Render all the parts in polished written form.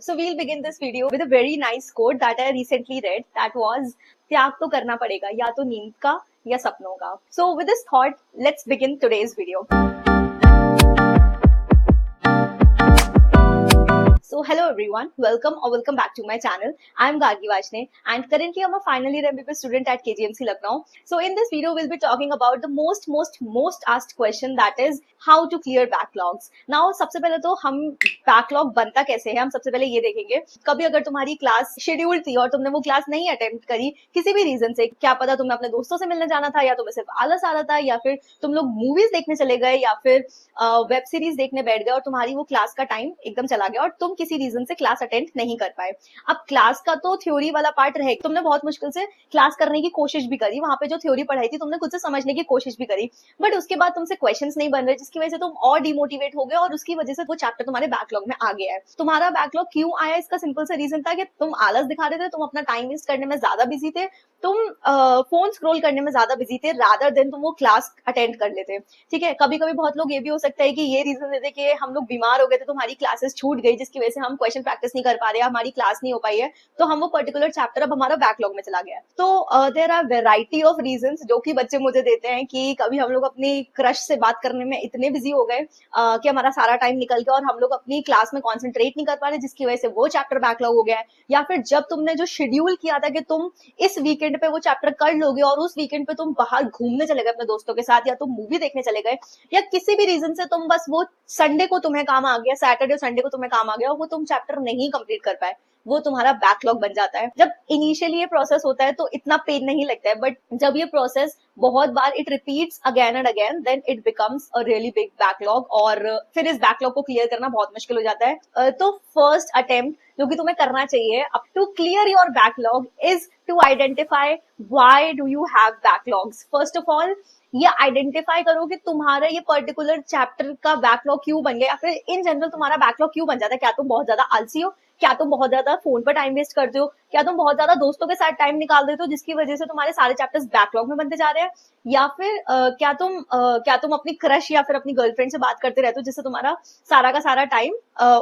So we'll begin this video with a very nice quote that I recently read. That was, त्याग तो करना पड़ेगा, या तो नींद का या सपनों का. So with this thought, let's begin today's video. So hello everyone, welcome back to my channel. I am Gargi Vashne and currently I'm a final year MBBS student at KGMC Lucknow. So in this video we'll be talking about the most asked question, that is how to clear backlogs. Now सबसे पहले तो हम backlog बनता कैसे है हम सबसे पहले ये देखेंगे. कभी अगर तुम्हारी क्लास शेड्यूल थी और तुमने वो क्लास नहीं अटेम्प्ट करी किसी भी रीजन से, क्या पता तुम्हें अपने दोस्तों से मिलने जाना था, या तुम्हें सिर्फ आलस आ रहा था, या फिर तुम लोग मूवीज देखने चले गए, या फिर वेब सीरीज देखने बैठ गए और तुम्हारी वो क्लास का टाइम एकदम चला गया और तुम किसी रीजन से क्लास अटेंड नहीं कर पाए. अब क्लास का तो थ्योरी वाला पार्ट रहे, तुमने बहुत मुश्किल से क्लास करने की कोशिश भी करी, वहां पे जो थ्योरी पढ़ाई थी तुमने खुद से समझने की कोशिश भी करी, बट उसके बाद तुमसे क्वेश्चंस नहीं बन रहे, जिसकी वजह से तुम और डिमोटिवेट हो गए और उसकी वजह से वो चैप्टर तुम्हारे बैकलॉग में आ गया है. तुम्हारा बैकलॉग क्यों आया, इसका सिंपल सा रीजन था कि तुम आलस दिखा रहे थे, तुम अपना टाइम वेस्ट करने में ज्यादा बिजी थे, तुम फोन स्क्रॉल करने में ज्यादा बिजी थे रादर देन तुम वो क्लास अटेंड कर लेते. ठीक है, कभी कभी बहुत लोग ये भी हो सकता है कि ये रीजन देते कि हम लोग बीमार हो गए थे तो हमारी क्लासेस छूट गई, जिसकी वजह से हम क्वेश्चन प्रैक्टिस नहीं कर पा रहे, हमारी क्लास नहीं हो पाई है, तो हम वो पर्टिकुलर चैप्टर अब हमारा बैकलॉग में चला गया. तो there are variety of reasons जो कि बच्चे मुझे देते हैं कि कभी हम लोग अपनी क्रश से बात करने में इतने बिजी हो गए कि हमारा सारा टाइम निकल गया और हम लोग अपनी क्लास में कॉन्सेंट्रेट नहीं कर पा रहे, जिसकी वजह से वो चैप्टर बैकलॉग हो गया है. या फिर जब तुमने जो शेड्यूल किया था कि तुम इस वीकेंड पे वो चैप्टर कर लोगे और उस वीकेंड पे तुम बाहर घूमने चले गए अपने दोस्तों के साथ, या तुम मूवी देखने चले गए, या किसी भी रीजन से तुम बस वो संडे को तुम्हें काम आ गया, सैटरडे संडे को तुम्हें काम आ गया और वो तुम चैप्टर नहीं कंप्लीट कर पाए, वो तुम्हारा बैकलॉग बन जाता है. जब इनिशियली ये प्रोसेस होता है तो इतना पेन नहीं लगता है, बट जब ये प्रोसेस बहुत बार it repeats again and again, then it becomes a really big backlog और फिर इस बैकलॉग को क्लियर करना बहुत मुश्किल हो जाता है. तो फर्स्ट अटेम्प्ट जो कि तुम्हें करना चाहिए up to clear your backlog is to identify why do you have backlogs. First of all ये आइडेंटिफाई करो कि तुम्हारा ये पर्टिकुलर चैप्टर का बैकलॉग क्यों बन गया, या फिर इन जनरल तुम्हारा बैकलॉग क्यों बन जाता है. क्या तुम बहुत ज्यादा आलसी हो, क्या तुम बहुत ज्यादा फोन पर टाइम वेस्ट करते हो, क्या तुम बहुत ज्यादा दोस्तों के साथ टाइम निकाल देते हो जिसकी वजह से तुम्हारे सारे चैप्टर्स बैकलॉग में बनते जा रहे हैं, या फिर क्या तुम अपनी क्रश या फिर अपनी गर्लफ्रेंड से बात करते रहते हो जिससे तुम्हारा सारा का सारा टाइम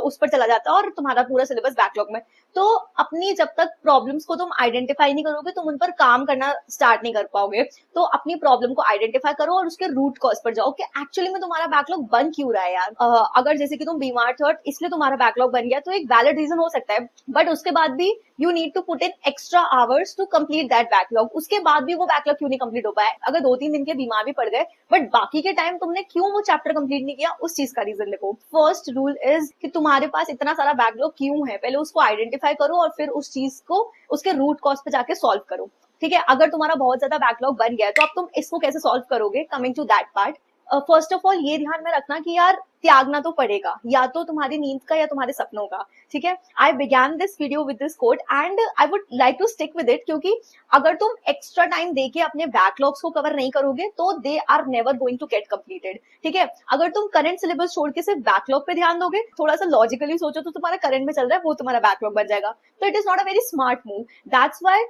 उस पर चला जाता है और तुम्हारा पूरा सिलेबस बैकलॉग में. तो अपनी जब तक प्रॉब्लम्स को तुम आइडेंटिफाई नहीं करोगे तुम उन पर काम करना स्टार्ट नहीं कर पाओगे. तो अपनी प्रॉब्लम को आइडेंटिफाई करो और उसके रूट कॉज पर जाओ कि एक्चुअली में तुम्हारा बैकलॉग बन क्यों रहा है यार. अगर जैसे कि तुम बीमार थे और इसलिए तुम्हारा बैकलॉग बन गया तो एक वैलिड रीजन हो सकता है, बट उसके बाद भी you need to put in extra hours to complete that backlog. उसके बाद भी वो बैकलॉग क्यों नहीं कंप्लीट हो पाया, अगर 2-3 दिन के बीमार भी पड़ गए बट बाकी के टाइम तुमने क्यों वो चैप्टर कंप्लीट नहीं किया, उस चीज का रीजन लिखो. फर्स्ट रूल इज कि तुम्हारे पास इतना सारा बैकलॉग क्यों है, पहले उसको आइडेंटिफाई करो और फिर उस चीज को उसके रूट कॉज पे जाके सॉल्व करो. ठीक है, अगर तुम्हारा बहुत ज्यादा बैकलॉग बन गया है तो अब तुम इसको कैसे सॉल्व करोगे, coming to that part. First of all ये ध्यान में रखना कि यार त्यागना तो पड़ेगा, या तो तुम्हारी नींद का या तुम्हारे सपनों का. ठीक है, I began this video with this quote and I would like to stick with it, क्योंकि अगर तुम एक्स्ट्रा टाइम देके अपने बैकलॉग्स को कवर नहीं करोगे तो they are never going to get completed. ठीक है, अगर तुम करंट सिलेबस छोड़ के सिर्फ बैकलॉग पे ध्यान दोगे, थोड़ा सा लॉजिकली सोचो तो तुम्हारा करंट में चल रहा है वो तुम्हारा बैकलॉग बन जाएगा. तो it is not a very smart move. That's why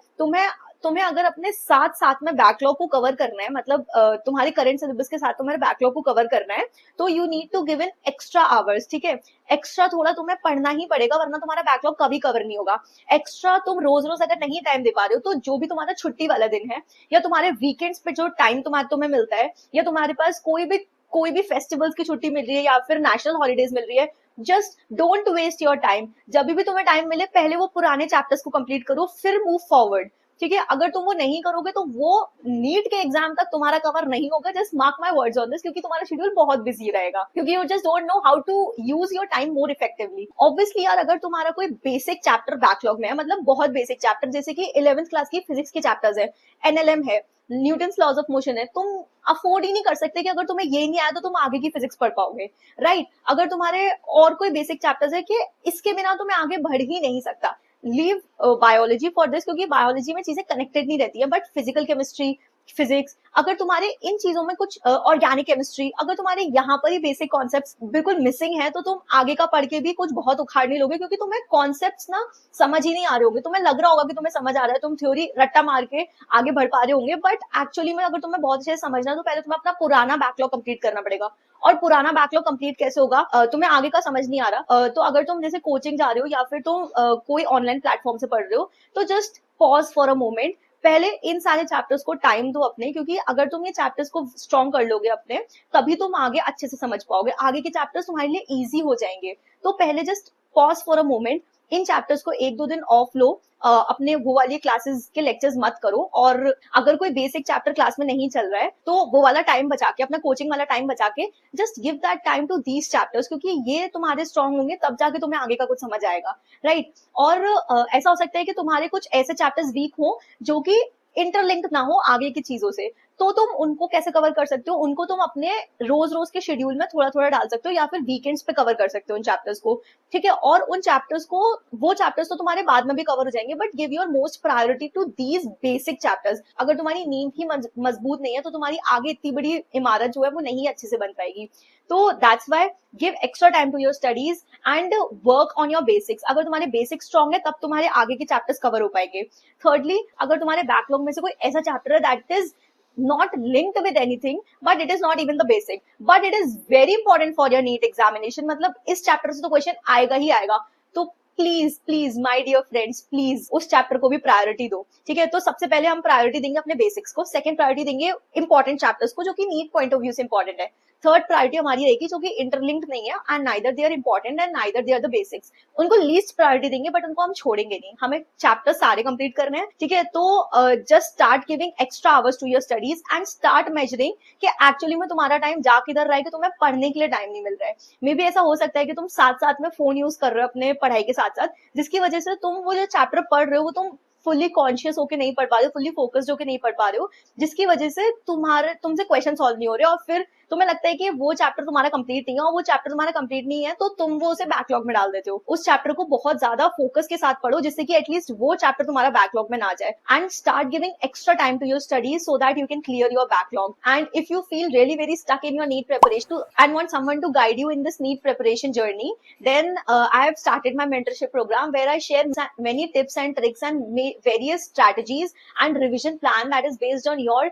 तुम्हें अगर अपने साथ साथ में बैकलॉग को कवर करना है, मतलब तुम्हारे करंट सिलेबस के साथ तुम्हारे बैकलॉग को कवर करना है, तो you need to give in extra hours. ठीक है, एक्स्ट्रा थोड़ा तुम्हें पढ़ना ही पड़ेगा वरना तुम्हारा बैकलॉग कभी कवर नहीं होगा. एक्स्ट्रा तुम रोज रोज अगर नहीं टाइम दे पा रहे हो तो जो भी तुम्हारा छुट्टी वाला दिन है या तुम्हारे वीकेंड्स पे जो टाइम तुम्हें मिलता है, या तुम्हारे पास कोई भी फेस्टिवल्स की छुट्टी मिल रही है या फिर नेशनल हॉलीडेज मिल रही है, just don't waste your time. जब भी तुम्हें टाइम मिले पहले वो पुराने चैप्टर्स को कंप्लीट करो, फिर मूव फॉरवर्ड. ठीक है, अगर तुम वो नहीं करोगे तो वो नीट के एग्जाम तक तुम्हारा कवर नहीं होगा. Just mark my words on this, क्योंकि तुम्हारा शेड्यूल बहुत बिजी रहेगा, क्योंकि you just don't know how to use your time more effectively. Obviously यार, अगर तुम्हारा कोई बेसिक चैप्टर बैकलॉग में है, मतलब बहुत बेसिक चैप्टर जैसे कि 11th क्लास की फिजिक्स के चैप्टर्स है, एनएलएम है, न्यूटन्स लॉज ऑफ मोशन है, तुम अफोर्ड ही नहीं कर सकते कि अगर तुम्हें ये नहीं आया तो तुम आगे की फिजिक्स पढ़ पाओगे, राइट. अगर तुम्हारे और कोई बेसिक चैप्टर्स है कि इसके बिना तो मैं आगे बढ़ ही नहीं सकता, लीव बायोलॉजी फॉर दिस, क्योंकि बायोलॉजी में चीजें कनेक्टेड नहीं रहती है, बट फिजिकल केमिस्ट्री, फिजिक्स, अगर तुम्हारे इन चीजों में कुछ ऑर्गेनिक केमिस्ट्री, अगर तुम्हारे यहाँ पर ही बेसिक कॉन्सेप्ट्स बिल्कुल मिसिंग है तो तुम आगे का पढ़ के भी कुछ बहुत उखाड़ नहीं लोगे, क्योंकि तुम्हें कॉन्सेप्ट्स ना समझ ही नहीं आ रहे होंगे. तुम्हें लग रहा होगा कि तुम्हें समझ आ रहा है, तुम थ्योरी रट्टा मार के आगे बढ़ पा रहे होंगे, बट एक्चुअली में अगर तुम्हें बहुत अच्छे से समझना है तो पहले तुम्हें अपना पुराना बैकलॉग कंप्लीट करना पड़ेगा. और पुराना बैकलॉग कंप्लीट कैसे होगा, तुम्हें आगे का समझ नहीं आ रहा, तो अगर तुम जैसे कोचिंग जा रहे हो या फिर तुम कोई ऑनलाइन प्लेटफॉर्म से पढ़ रहे हो, तो just pause for a moment, पहले इन सारे चैप्टर्स को टाइम दो अपने, क्योंकि अगर तुम ये चैप्टर्स को स्ट्रॉन्ग कर लोगे अपने, तभी तुम आगे अच्छे से समझ पाओगे, आगे के चैप्टर्स तुम्हारे लिए इजी हो जाएंगे। तो पहले just pause for a moment, in chapters को एक दो दिन ऑफ लो, अपने वो वाली क्लासेस के लेक्चर्स मत करो, और अगर कोई बेसिक चैप्टर क्लास में नहीं चल रहा है तो वो वाला टाइम बचा के, अपना कोचिंग वाला टाइम बचा के, just give that time to these chapters, क्योंकि ये तुम्हारे स्ट्रॉन्ग होंगे तब जाके तुम्हें आगे का कुछ समझ आएगा, राइट। और ऐसा हो सकता है कि तुम्हारे कुछ ऐसे चैप्टर्स वीक हो जो कि इंटरलिंक्ड ना हो आगे की चीजों से, तो तुम उनको कैसे कवर कर सकते हो, उनको तुम अपने रोज रोज के शेड्यूल में थोड़ा थोड़ा डाल सकते हो, या फिर वीकेंड्स पे कवर कर सकते हो उन चैप्टर्स को, ठीक है। और उन चैप्टर्स को, वो चैप्टर्स तो तुम्हारे बाद में भी कवर हो जाएंगे, but give your most priority to these basic chapters. अगर तुम्हारी नींव ही मजबूत नहीं है तो तुम्हारी आगे इतनी बड़ी इमारत जो है वो नहीं अच्छे से बन पाएगी। तो that's why give extra time to your studies and work on your basics. अगर तुम्हारे बेसिक स्ट्रॉन्ग है तब तुम्हारे आगे के चैप्टर्स कवर हो पाएंगे। थर्डली, अगर तुम्हारे बैकलॉग में से कोई ऐसा चैप्टर है that is not linked with anything, but it is not even the basic, but it is very important for your NEET examination, मतलब इस चैप्टर से तो क्वेश्चन आएगा ही आएगा, तो please please my dear friends, please उस चैप्टर को भी प्रायोरिटी दो, ठीक है। तो सबसे पहले हम प्रायोरिटी देंगे अपने बेसिक्स को, सेकंड प्रायोरिटी देंगे इंपॉर्टेंट चैप्टर्स को जो कि नीट पॉइंट ऑफ व्यू से इंपॉर्टेंट है, थर्ड प्रायोरिटी हमारी रहेगी जो कि इंटरलिंक्ड नहीं है, and neither they are important and neither they are the basics, उनको लीस्ट प्रायोरिटी देंगे, बट उनको हम छोड़ेंगे नहीं, हमें चैप्टर सारे कंप्लीट करने हैं, ठीक है। तो just start giving extra hours to your studies and start measuring कि एक्चुअली में तुम्हारा टाइम जा किधर रहा है कि तुम्हें पढ़ने के लिए टाइम नहीं मिल रहा है। मे बी ऐसा हो सकता है कि तुम साथ साथ में फोन यूज कर रहे हो अपने पढ़ाई के साथ साथ, जिसकी वजह से तुम वो जो चैप्टर पढ़ रहे हो वो तुम फुल्ली कॉन्शियस होकर नहीं पढ़ पा रहे हो, फुल्ली फोकस्ड होकर नहीं पढ़ पा रहे हो, जिसकी वजह से तुमसे क्वेश्चन सॉल्व नहीं हो रहे, और फिर तुम्हें लगता है कि वो चैप्टर तुम्हारा कंप्लीट नहीं है, और वो चैप्टर तुम्हारा कंप्लीट नहीं है तो तुम वो उसे बैकलॉग में डाल देते हो। उस चैप्टर को बहुत ज्यादा फोकस के साथ पढ़ो जिससे कि एटलीस्ट वो चैप्टर तुम्हारा बैकलॉग में ना जाए, and start giving extra time to your studies so that you can clear your backlog. And if you feel really very stuck in your NEET preparation and want someone to guide you in this NEET preparation journey, then I have started my mentorship program where I share many tips and tricks and various strategies and revision plan that is based on your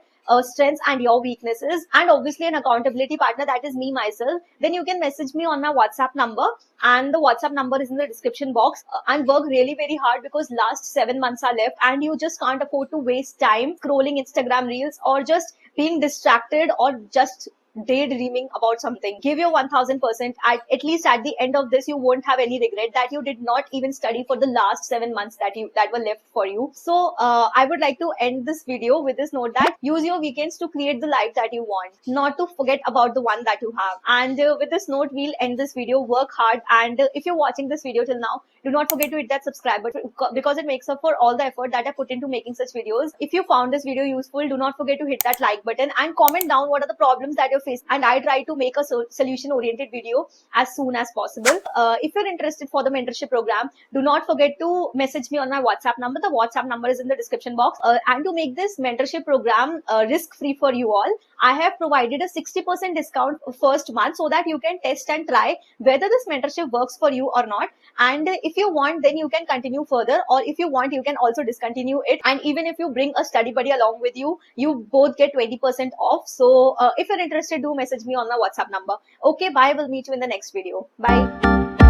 strengths and your weaknesses, and obviously an accountability partner, that is me myself. Then you can message me on my WhatsApp number, and the WhatsApp number is in the description box, and work really very hard because last 7 months are left and you just can't afford to waste time scrolling Instagram reels or just being distracted or just daydreaming about something. Give your 1000%. At least at the end of this you won't have any regret that you did not even study for the last 7 months that were left for you. So I would like to end this video with this note that use your weekends to create the life that you want, not to forget about the one that you have. And with this note we'll end this video. Work hard, and if you're watching this video till now, do not forget to hit that subscribe button because it makes up for all the effort that I put into making such videos. If you found this video useful, do not forget to hit that like button and comment down what are the problems that you're facing, and I try to make a solution oriented video as soon as possible. If you're interested for the mentorship program, do not forget to message me on my WhatsApp number. The WhatsApp number is in the description box. And to make this mentorship program risk free for you all, I have provided a 60% discount first month so that you can test and try whether this mentorship works for you or not. And if you want, then you can continue further, or if you want, you can also discontinue it. And even if you bring a study buddy along with you, you both get 20% off. So if you're interested, do message me on my WhatsApp number. Okay, bye. We'll meet you in the next video. Bye.